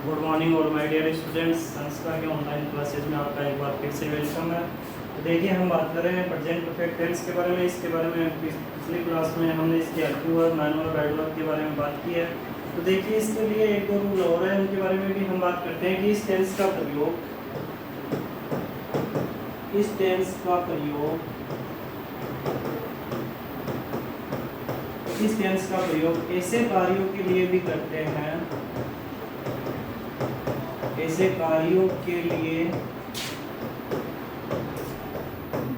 Good morning और my dear students, संस्कार के ऑनलाइन क्लासेज में आपका एक बार फिर से वेलकम है। तो देखिए, हम बात कर रहे हैं प्रेजेंट परफेक्ट टेंस के बारे में। इसके बारे में पिछली क्लास में हमने इसके active verb, manual verb, adverb के बारे में बात की है। तो देखिए, इसके लिए एक दो रूल और हैं, उनके बारे में भी हम बात करते हैं कि इस टेंस का प्रयोग ऐसे कार्यों के लिए भी करते हैं, ऐसे कार्यों के लिए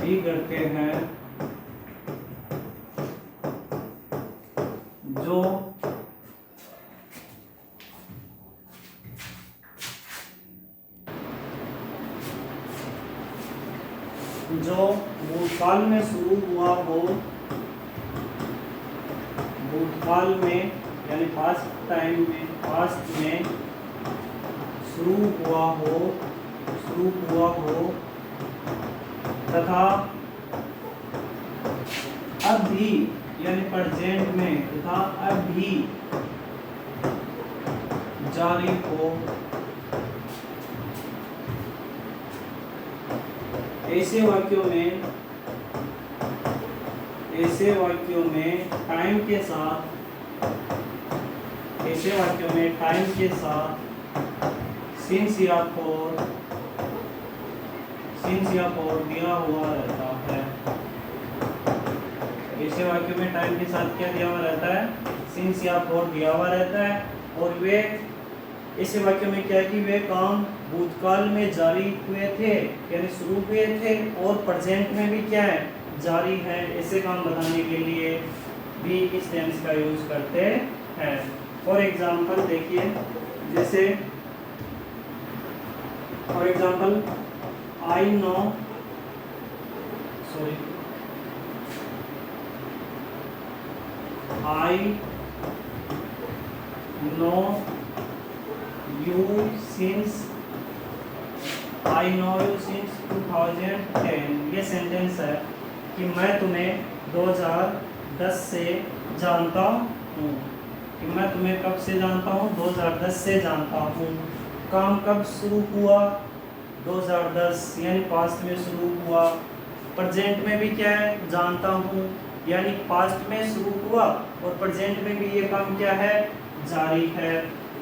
भी करते हैं जो भूतकाल में शुरू हुआ हो, भूतकाल में यानी पास्ट में शुरू हुआ हो तथा अब भी यानी प्रेजेंट में तथा अब भी जारी हो। ऐसे वाक्यों में टाइम के साथ सिंस या फॉर दिया हुआ रहता है। ऐसे वाक्यों में टाइम के साथ क्या दिया हुआ रहता है? सिंस या फॉर दिया हुआ रहता है। और वे ऐसे वाक्यों में क्या है कि वे काम भूतकाल में जारी हुए थे यानी शुरू हुए थे और प्रेजेंट में भी क्या है? जारी है। ऐसे काम बताने के लिए भी इस टेंस का यूज करते हैं। फॉर एग्जाम्पल देखिए, जैसे for example I know you since 2010। ये सेंटेंस है कि मैं तुम्हें 2010 से जानता हूँ। कि मैं तुम्हें कब से जानता हूँ? 2010 से जानता हूँ। काम कब शुरू हुआ? 2010 यानी पास्ट में शुरू हुआ। प्रेजेंट में भी क्या है? जानता हूँ यानी पास्ट में शुरू हुआ और प्रेजेंट में भी ये काम क्या है? जारी है।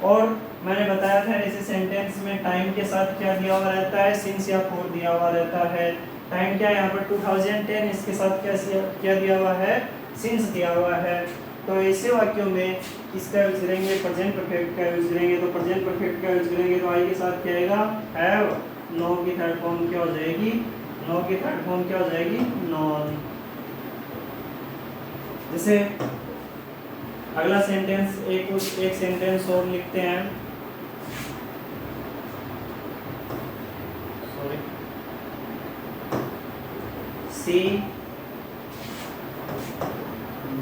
और मैंने बताया था ऐसे सेंटेंस में टाइम के साथ क्या दिया हुआ रहता है? सिंस या फॉर दिया हुआ रहता है। टाइम क्या है यहाँ पर? 2010। इसके साथ क्या दिया हुआ है? सिंस दिया हुआ है। तो ऐसे वाक्यों में किसका यूज करेंगे? प्रेजेंट परफेक्ट का यूज करेंगे। तो प्रेजेंट परफेक्ट का यूज करेंगे तो आई के साथ क्या आएगा? हैव। नो की थर्ड फॉर्म क्या हो जाएगी? नॉन। जैसे अगला सेंटेंस एक सेंटेंस और लिखते हैं। See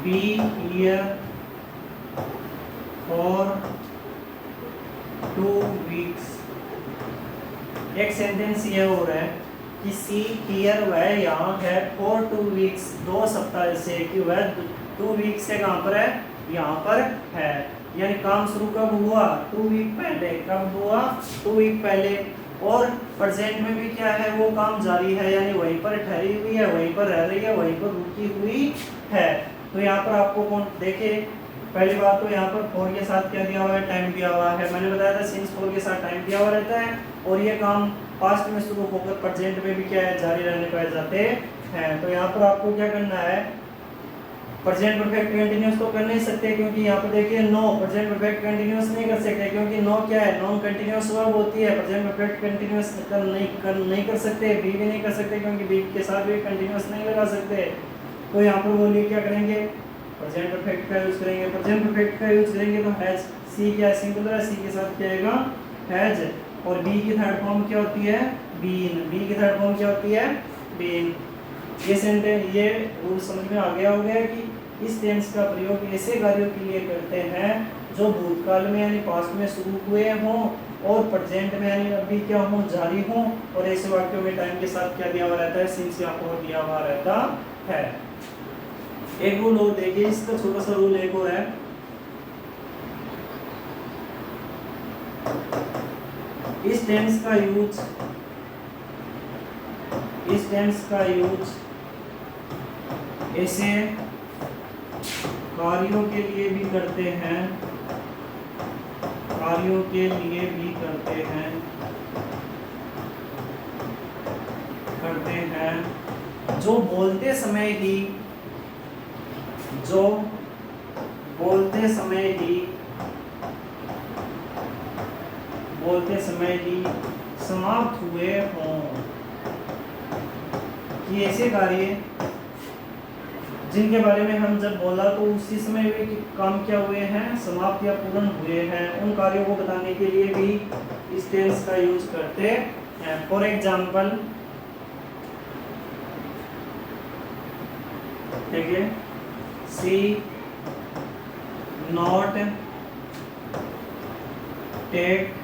be here for 2 weeks. एक सेंटेंस ये हो रहा है कि सी हियर वह यहाँ है, फॉर 2 वीक्स 2 सप्ताह से, कि वह 2 वीक से कहाँ पर है? यहाँ पर है। यानी काम शुरू कब हुआ? 2 वीक पहले। कब हुआ? 2 वीक पहले। और प्रेजेंट में भी क्या है? वो काम जारी है यानी वहीं पर ठहरी हुई है, वहीं पर रह रही है, वहीं पर रुकी हुई है। तो यहाँ पर आपको कौन देखे? पहली बात तो यहाँ पर फॉर के साथ क्या दिया हुआ है? टाइम दिया हुआ है। मैंने बताया था सिंस फॉर के साथ टाइम दिया हुआ रहता है और ये काम पास्ट में शुरू होकर प्रेजेंट में भी क्या है? जारी रहने पाए जाते हैं। तो यहाँ पर आपको क्या करना है? प्रेजेंट परफेक्ट कंटीन्यूअस तो कर नहीं सकते, क्योंकि यहाँ पर देखिए नो प्रेजेंट परफेक्ट कंटीन्यूअस नहीं कर सकते, क्योंकि नो क्या है? नॉन कंटीन्यूअस वर्ब होती है। प्रेजेंट परफेक्ट कंटीन्यूअस नहीं कर सकते। बी भी नहीं कर सकते, क्योंकि बी के साथ भी कंटीन्यूअस नहीं लगा सकते। तो यहाँ पर बोलिए क्या करेंगे? प्रेजेंट परफेक्ट का यूज करेंगे। प्रेजेंट परफेक्ट का यूज करेंगे तो हैज। सी क्या है? सिंगुलर है, सी के साथ क्या आएगा? हैज। और बी की थर्ड फॉर्म क्या होती है? बीन। बी की थर्ड फॉर्म क्या होती है? बीन। ये रूल समझ में आ गया हो गया कि इस टेंस का प्रयोग ऐसे कार्यों के लिए करते हैं जो भूतकाल में यानी पास्ट में शुरू हुए हों और प्रेजेंट में यानी अभी क्या हों? जारी हों। और ऐसे वाक्यों में टाइम के साथ क्या दिया हुआ रहता है? सिंस या फॉर दिया हुआ रहता है। एक रूल और देखिए, इसका छोटा सा रूल एक और है। इस टेंस का यूज ऐसे कार्यों के लिए भी करते हैं, जो बोलते समय ही समाप्त हुए हों। कि ऐसे कार्य जिनके बारे में हम जब बोला तो उसी समय वे काम क्या हुए हैं, समाप्त या पूर्ण हुए हैं, उन कार्यों को बताने के लिए भी इस टेंस का यूज करते हैं। फॉर एग्जाम्पल, देखिए, she not take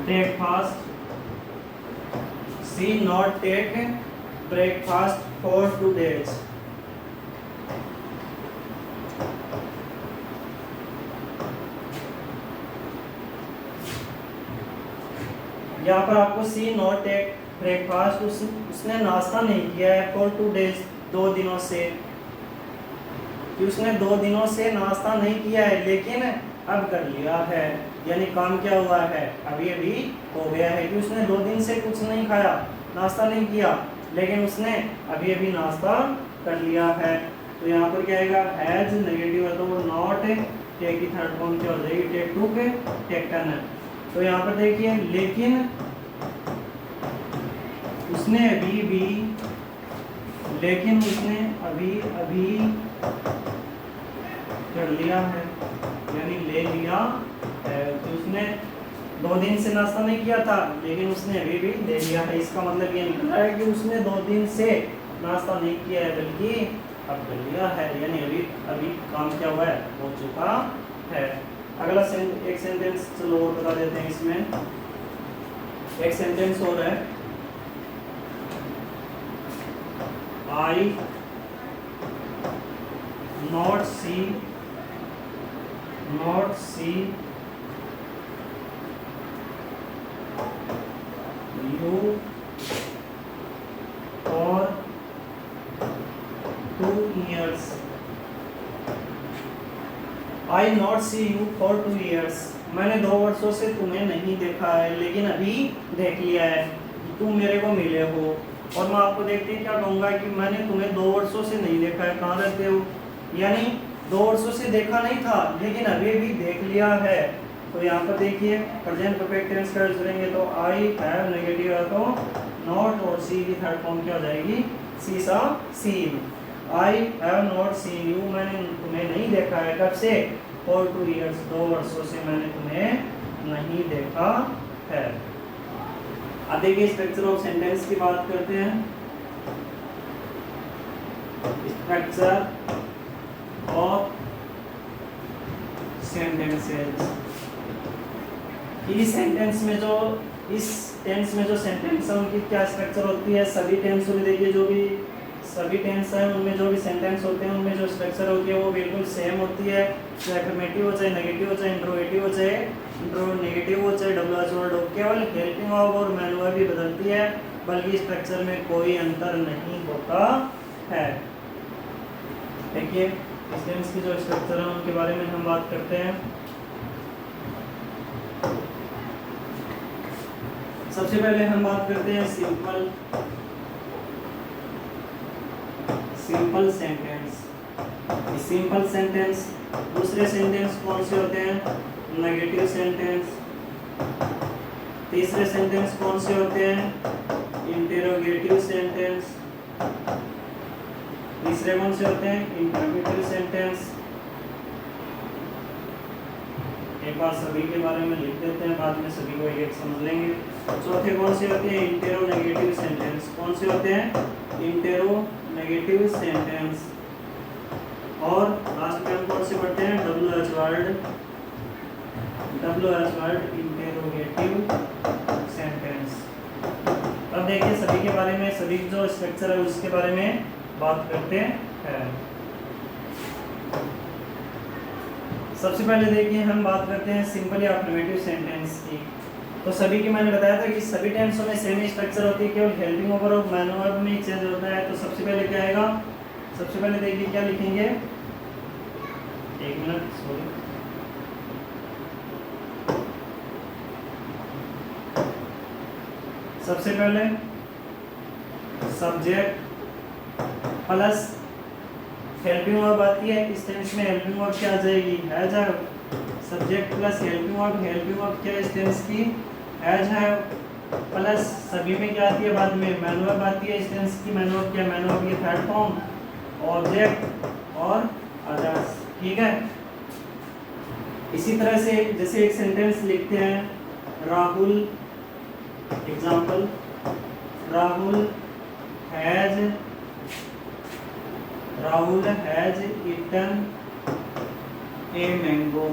breakfast. She not take breakfast for 2 days. यहाँ पर आपको सी नॉट टेक ब्रेकफास्ट, उसने नाश्ता नहीं किया है फॉर 2 days, 2 दिनों से, कि उसने 2 दिनों से नाश्ता नहीं किया है, लेकिन अब कर लिया है, यानी काम क्या हुआ है, अभी हो गया है। कि उसने 2 दिन से कुछ नहीं खाया, नाश्ता नहीं किया, लेकिन उसने अभी नाश्ता कर लिया है। तो यहाँ पर क्या आएगा, हैज नेगेटिव है तो वो नॉट, टेक की थर्ड फॉर्म क्या हो जाएगी, टेक टू के टेकन। तो यहाँ पर देखिए, लेकिन उसने अभी कर लिया है, यानी ले लिया है। तो उसने 2 दिन से नाश्ता नहीं किया था, लेकिन उसने अभी भी ले लिया है। इसका मतलब ये निकल रहा है कि उसने 2 दिन से नाश्ता नहीं किया है, बल्कि अब कर लिया है, यानी अभी काम क्या हुआ है, हो चुका है। अगला एक सेंटेंस चलो और बता देते हैं। इसमें एक सेंटेंस और है, I not see you for 2 years. I not see you for 2 years. मैंने 2 वर्षों से तुम्हें नहीं देखा है, लेकिन अभी देख लिया है, तुम मेरे को मिले हो। और मैं आपको देखते क्या कहूँगा कि मैंने तुम्हें 2 वर्षों से नहीं देखा है, कहाँ रहते हो, यानी 2 वर्षों से देखा नहीं था, लेकिन अभी भी देख लिया है। तो यहाँ पर देखिए, प्रेजेंट परफेक्ट टेंस का यूज करेंगे तो आई हैव नेगेटिव है तो नॉट, और सी की थर्ड फॉर्म क्या हो जाएगी, see saw seen. I have not seen you, मैंने तुम्हें नहीं देखा है, कब से, फॉर 2 years, 2 वर्षों से मैंने तुम्हें नहीं देखा है। अब देखिए स्ट्रक्चर ऑफ सेंटेंस की बात करते हैं। स्ट्रक्चर ऑफ सेंटेंसेस, इस टेंस में जो सेंटेंस है उनकी क्या स्ट्रक्चर होती है। सभी टेंस में देखिए, जो भी सभी टेंस हैं उनमें जो भी सेंटेंस होते हैं उनमें जो स्ट्रक्चर होती है वो बिल्कुल सेम होती है। चाहे अफर्मेटिव हो, चाहे नेगेटिव हो, चाहे इंट्रोगेटिव हो, चाहे नेगेटिव हो, चाहे डब्ल्यू एच वर्ड हो, केवल हेल्पिंग वर्ब और मैन वर्ब भी बदलती है, बल्कि स्ट्रक्चर में कोई अंतर नहीं होता है। देखिए इस टेंस की जो स्ट्रक्चर है उनके बारे में हम बात करते हैं। सबसे पहले हम बात करते हैं सिंपल सेंटेंस। सिंपल सेंटेंस दूसरे सेंटेंस कौन से होते हैं, नेगेटिव सेंटेंस। तीसरे सेंटेंस कौन से होते हैं, इंटेरोगेटिव सेंटेंस। तीसरे कौन से होते हैं, इंटरोगेटिव सेंटेंस। एक बार सभी के बारे में लिख देते हैं, बाद में सभी को एक समझ लेंगे। चौथे कौन से होते हैं, इंटेरोनेगेटिव सेंटेंस। कौन से होते हैं, इंटेरोनेगेटिव सेंटेंस। और लास्ट में कौन से पढ़ते हैं, W H word interrogative sentence. अब अब देखिए सभी के बारे में, सभी जो स्ट्रक्चर है उसके बारे में बात करते हैं। सबसे पहले देखिए हम बात करते हैं सिंपली अफर्मेटिव सेंटेंस की। तो सभी की मैंने बताया था कि सभी टेंसों में सेम स्ट्रक्चर होती है, केवल हेल्पिंग वर्ब और मैन वर्ब में चेंज होता है। तो सबसे पहले क्या आएगा, सबसे पहले देखिए क्या लिखेंगे, एक मिनट सॉरी, सबसे पहले सब्जेक्ट प्लस हेल्पिंग वर्ब आती है। इस टेंस में हेल्पिंग वर्ब क्या आ जाएगी, हैज है। सब्जेक्ट प्लस हेल्पिंग वर्ब क्या इस टेंस की, हैज है। प्लस सभी में क्या आती है बाद में, मैन वर्ब आती है। इस टेंस की मैन वर्ब क्या, मैन वर्ब की थर्ड फॉर्म ऑब्जेक्ट और अदर्स, ठीक है। इसी तरह से जैसे एक सेंटेंस लिखते हैं, Rahul, example, Rahul has eaten a mango,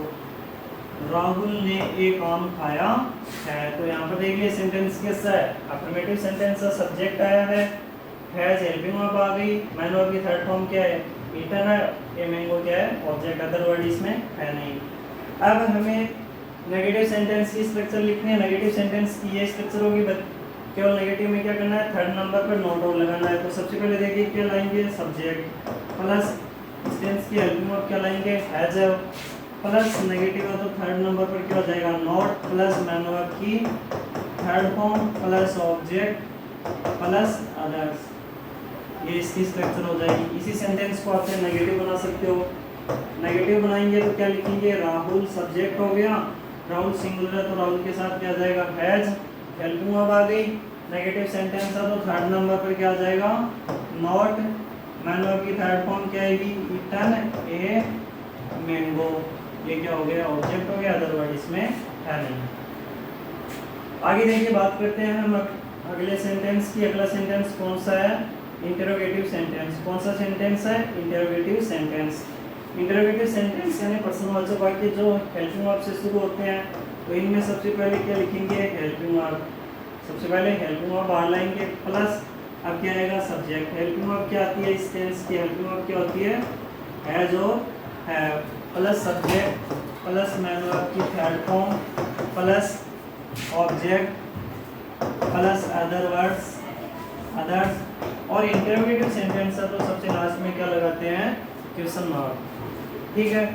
Rahul ने एक आम खाया है। तो यहाँ पर देखिए सेंटेंस कैसा है, अफर्मेटिव सेंटेंस है, सब्जेक्ट आया है, हैज हेल्पिंग वर्ब आ गई, मैन वर्ब की थर्ड फॉर्म क्या है, ईटन है, ए मैंगो क्या है, ऑब्जेक्ट, अदर वर्ड इसमें है नहीं। अब हमें नेगेटिव सेंटेंस की स्ट्रक्चर लिखनी है। नेगेटिव सेंटेंस की ये स्ट्रक्चर होगी, केवल नेगेटिव में क्या करना है, थर्ड नंबर पर नोट ऑफ लगाना है। तो सबसे पहले देखिए क्या लाएंगे, सब्जेक्ट प्लस टेंस की हेल्पिंग वर्ब क्या लाएंगे, हैज है, प्लस नेगेटिव है तो थर्ड नंबर पर क्या हो जाएगा, नॉट, प्लस मैन वर्ब की third form plus object plus others, ये इसकी स्ट्रक्चर हो जाएगी। इसी सेंटेंस को आप नेगेटिव बना सकते हो। नेगेटिव बनाएंगे तो क्या लिखेंगे, राहुल सब्जेक्ट हो गया, राहुल सिंगुलर है तो राहुल के साथ क्या आ जाएगा, हैज, हेल्पिंग वर्ब आ गई। नेगेटिव सेंटेंस है तो थर्ड नंबर पर क्या आ जाएगा, नॉट, मैन वर्ब की थर्ड फॉर्म क्या आएगी, ईटन ए मैंगो, ये क्या हो गया, ऑब्जेक्ट हो गया, अदर वर्ड इसमें है नहीं। आगे देखिए बात करते हैं हम अगले सेंटेंस की। अगला सेंटेंस कौन सा है, इंटरोगेटिव सेंटेंस। कौन सा सेंटेंस है, इंटरोगेटिव सेंटेंस। इंटरोगेटिव सेंटेंस यानी प्रश्नवाचक वाक्य जो हेल्पिंग वर्ब से शुरू होते हैं। तो इनमें सबसे पहले क्या लिखेंगे, हेल्पिंग वर्ब, सबसे पहले हेल्पिंग वर्ब बाहर लाएंगे, प्लस अब क्या आएगा, सब्जेक्ट। हेल्पिंग वर्ब क्या आती है इस टेंस की, हेल्पिंग वर्ब क्या होती है, हैज और have, plus subject plus main verb की third form plus object plus other words, others. और इंटरोगेटिव सेंटेंस है तो सबसे लास्ट में क्या लगाते हैं, क्वेश्चन मार्क, ठीक है।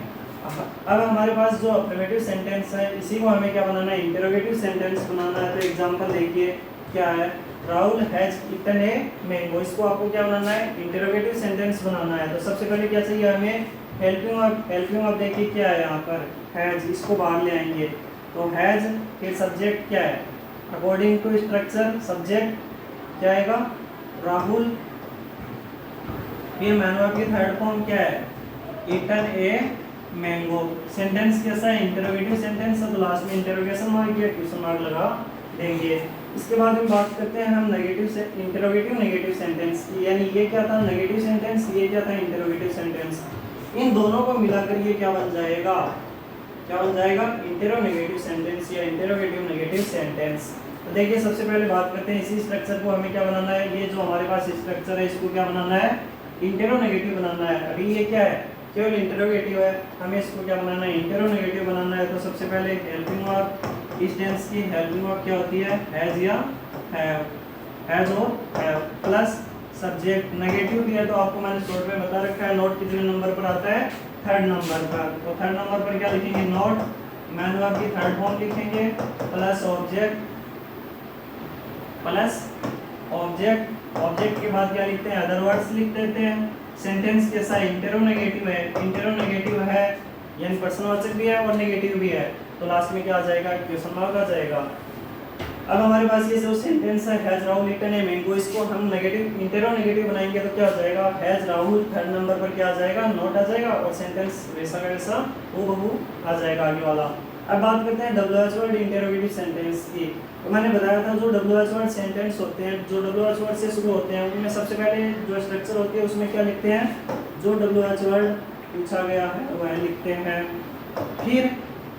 अब हमारे पास जो अफर्मेटिव सेंटेंस है इसी को हमें क्या बनाना है, इंटरोगेटिव सेंटेंस बनाना है। तो एग्जांपल देखिए क्या है, Rahul has eaten a mango, इसको आपको क्या बनाना है, इंटरोगेटिव सेंटेंस बनाना है। तो सबसे पहले क्या चाहिए हमें, हेल्पिंग वर्ब। हेल्पिंग वर्ब देखिए क्या है यहाँ पर, हैज, इसको बाहर ले आएंगे। तो हैज के सब्जेक्ट क्या है, अकॉर्डिंग टू स्ट्रक्चर सब्जेक्ट क्या आएगा, राहुल, ये मैन वर्ब की थर्ड फॉर्म क्या है, ईटन ए मैंगो। सेंटेंस कैसा है, इंटरोगेटिव सेंटेंस है तो लास्ट में इंटरोगेशन मार्क या क्वेश्चन मार्क लगा देंगे। इसके बाद हम बात करते हैं हम नेगेटिव से इंटरोगेटिव नेगेटिव सेंटेंस की। यानी ये क्या था नेगेटिव सेंटेंस, ये क्या था इंटरोगेटिव सेंटेंस। इन दोनों को मिलाकर ये क्या बन जाएगा, क्या बन जाएगा, इंटरोगेटिव सेंटेंस या इंटरोगेटिव नेगेटिव सेंटेंस। तो देखिए सबसे पहले बात करते हैं इसी स्ट्रक्चर को हमें क्या बनाना है, ये जो हमारे पास स्ट्रक्चर है इसको क्या बनाना है, इंटरोगेटिव बनाना है। अभी ये क्या है, केवल इंटरोगेटिव है, हमें इसको क्या बनाना है, इंटरोगेटिव बनाना है। तो सबसे पहले हेल्पिंग वर्ब, इस टेंस की हेल्पिंग वर्ब क्या होती है, हैज या हैव, हैज और हैव, प्लस सब्जेक्ट। नेगेटिव भी है तो आपको मैंने शॉर्ट में बता रखा है, नोट कितने नंबर पर आता है, थर्ड नंबर पर। तो थर्ड नंबर पर क्या लिखेंगे, नोट, मैन वर्ब की थर्ड फॉर्म लिखेंगे, plus object plus object, object के बाद क्या लिखते हैं, अदर वर्ड्स लिख देते हैं। सेंटेंस कैसा है, इंटरोनेगेटिव है, इंटरोनेगेटिव है यानी प्रश्नवाचक भी है और नेगेटिव भी है। तो लास्ट में क्या आ जाएगा, क्वेश्चन मार्क आ जाएगा। अब हमारे पास ये जो सेंटेंस है has Rahul eaten a mango, इसको हम नेगेटिव इंटरोनेगेटिव बनाएंगे तो क्या हो जाएगा, हैज राहुल, थर्ड नंबर पर क्या आ जाएगा, नॉट आ जाएगा और सेंटेंस वैसा का वैसा हूबहू आ जाएगा आगे वाला। अब बात करते हैं WH वर्ड इंटरोगेटिव सेंटेंस की। तो मैंने बताया था जो WH वर्ड सेंटेंस होते हैं, जो WH वर्ड से शुरू होते हैं उनमें सबसे पहले जो स्ट्रक्चर होती है उसमें क्या लिखते हैं, जो WH वर्ड पूछा गया है वह लिखते हैं। फिर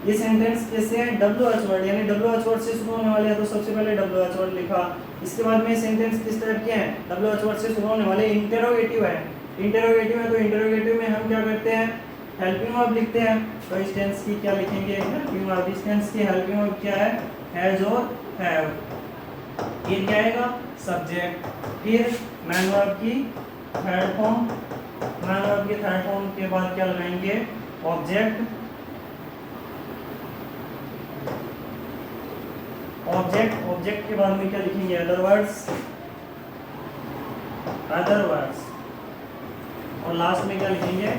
ये सेंटेंस कैसे है, WH वर्ड यानी WH वर्ड से शुरू होने वाले हैं, तो सबसे पहले WH वर्ड लिखा। इसके बाद में सेंटेंस किस टाइप के हैं, WH वर्ड से शुरू होने वाले, इंटेरोगेटिव है। इंटेरोगेटिव है तो इंटेरोगेटिव में हम क्या करते हैं, हेल्पिंग वर्ब लिखते हैं। तो इस टेंस की क्या लिखेंगे, हेल्पिंग वर्ब। इस टेंस की हेल्पिंग वर्ब क्या है, हैज और हैव। ये क्या आएगा, सब्जेक्ट। फिर मैन वर्ब की थर्ड फॉर्म, मैन वर्ब की थर्ड फॉर्म के बाद क्या लगाएंगे, ऑब्जेक्ट। ऑब्जेक्ट, ऑब्जेक्ट के बाद में क्या लिखेंगे, अदर वर्ड्स, अदर वर्ड्स। और लास्ट में क्या लिखेंगे,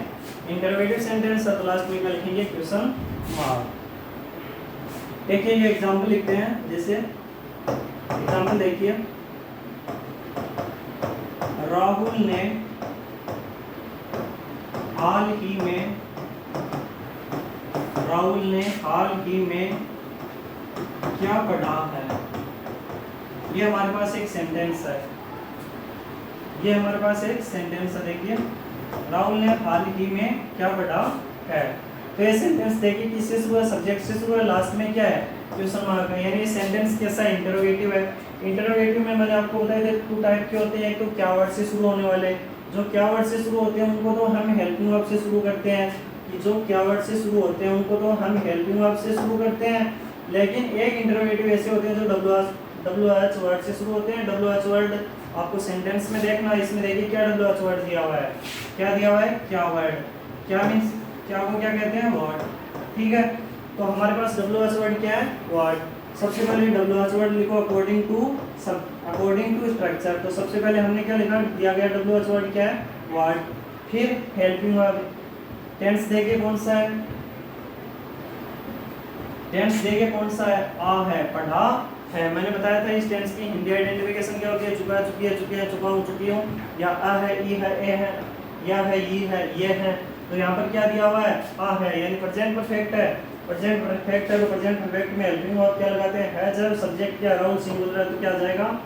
इंटरोगेटिव सेंटेंस है तो लास्ट में क्या लिखेंगे, क्वेश्चन मार्क। देखिए ये एग्जांपल लिखते हैं, जैसे एग्जांपल देखिए, राहुल ने हाल ही में, राहुल ने हाल ही में क्या पढ़ा है। ये हमारे पास एक सेंटेंस है, ये हमारे पास एक सेंटेंस है। देखिए राहुल ने हाल ही में क्या पढ़ा है। तो ये सेंटेंस देखिए किससे शुरू है, सब्जेक्ट से शुरू है, लास्ट में क्या है, क्वेश्चन मार्क है। यानी ये सेंटेंस कैसा है, इंटरोगेटिव है। इंटरोगेटिव में मैंने आपको बताया था 2 टाइप के होते हैं, एक तो क्या वर्ड से शुरू होने वाले, जो क्या वर्ड से शुरू होते हैं उनको तो हम हेल्पिंग वर्ब से शुरू करते हैं, कि जो क्या वर्ड से शुरू होते हैं उनको तो हम हेल्पिंग वर्ब से शुरू करते हैं। लेकिन एक इंटरोगेटिव ऐसे होते हैं जो WH वर्ड से शुरू होते हैं। WH वर्ड आपको सेंटेंस में देखना, इसमें देखिए क्या WH वर्ड दिया हुआ है, क्या दिया हुआ है, क्या वर्ड। क्या मीन्स, क्या को क्या कहते हैं, वर्ड। ठीक है, तो हमारे पास WH वर्ड क्या है, वर्ड। सबसे पहले WH वर्ड लिखो अकॉर्डिंग टू स्ट्रक्चर। तो सबसे पहले हमने क्या लिखा, दिया गया WH वर्ड क्या है, वर्ड। फिर हेल्पिंग वर्ब। टेंस देखे कौन सा है, टेंस देखे कौन सा है, आ है, पढ़ा है। मैंने बताया था इस टेंस की हिंदी आइडेंटिफिकेशन क्या होती है, चुका, चुकी है, चुके हैं, चुका हूं, चुकी हूं, या आ है, ई है, ए है, या है, ई है, ये है। तो यहाँ पर क्या दिया हुआ है, आ है, यानी प्रेजेंट परफेक्ट है। प्रेजेंट परफेक्ट है तो प्रेजेंट परफेक्ट में हेल्पिंग वर्ब क्या लगाते हैं, हैज है। सब्जेक्ट क्या, राहुल सिंगुलर है तो क्या आ जाएगा,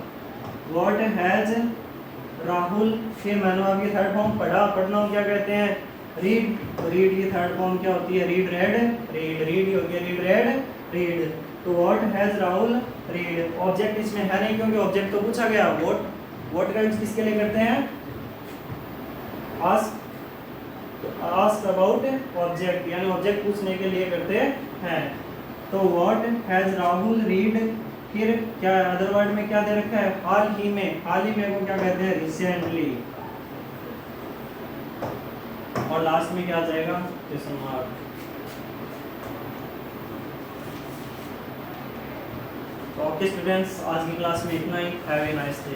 व्हाट हैज राहुल। फिर मैंने आपकी थर्ड फॉर्म, पढ़ा, पढ़ना क्या कहते हैं, रीड। तो रीड की थर्ड फॉर्म क्या होती है, रीड, रेड, रीड। रीड ही होती है, रीड, रेड, रीड। तो what has Rahul read. Object इसमें है नहीं क्योंकि ऑब्जेक्ट तो पूछा गया। व्हाट का यूज किसके लिए करते हैं, आस्क अबाउट ऑब्जेक्ट, यानी ऑब्जेक्ट पूछने के लिए करते हैं। तो व्हाट हैज राहुल रीड। फिर क्या अदर वर्ड में क्या दे रखा है, हाल ही में। हाल ही में को क्या कहते हैं, रिसेंटली। और लास्ट में क्या आ जाएगा, क्वेश्चन मार्क। तो ओके स्टूडेंट्स, आज की क्लास में इतना ही। Have a nice day.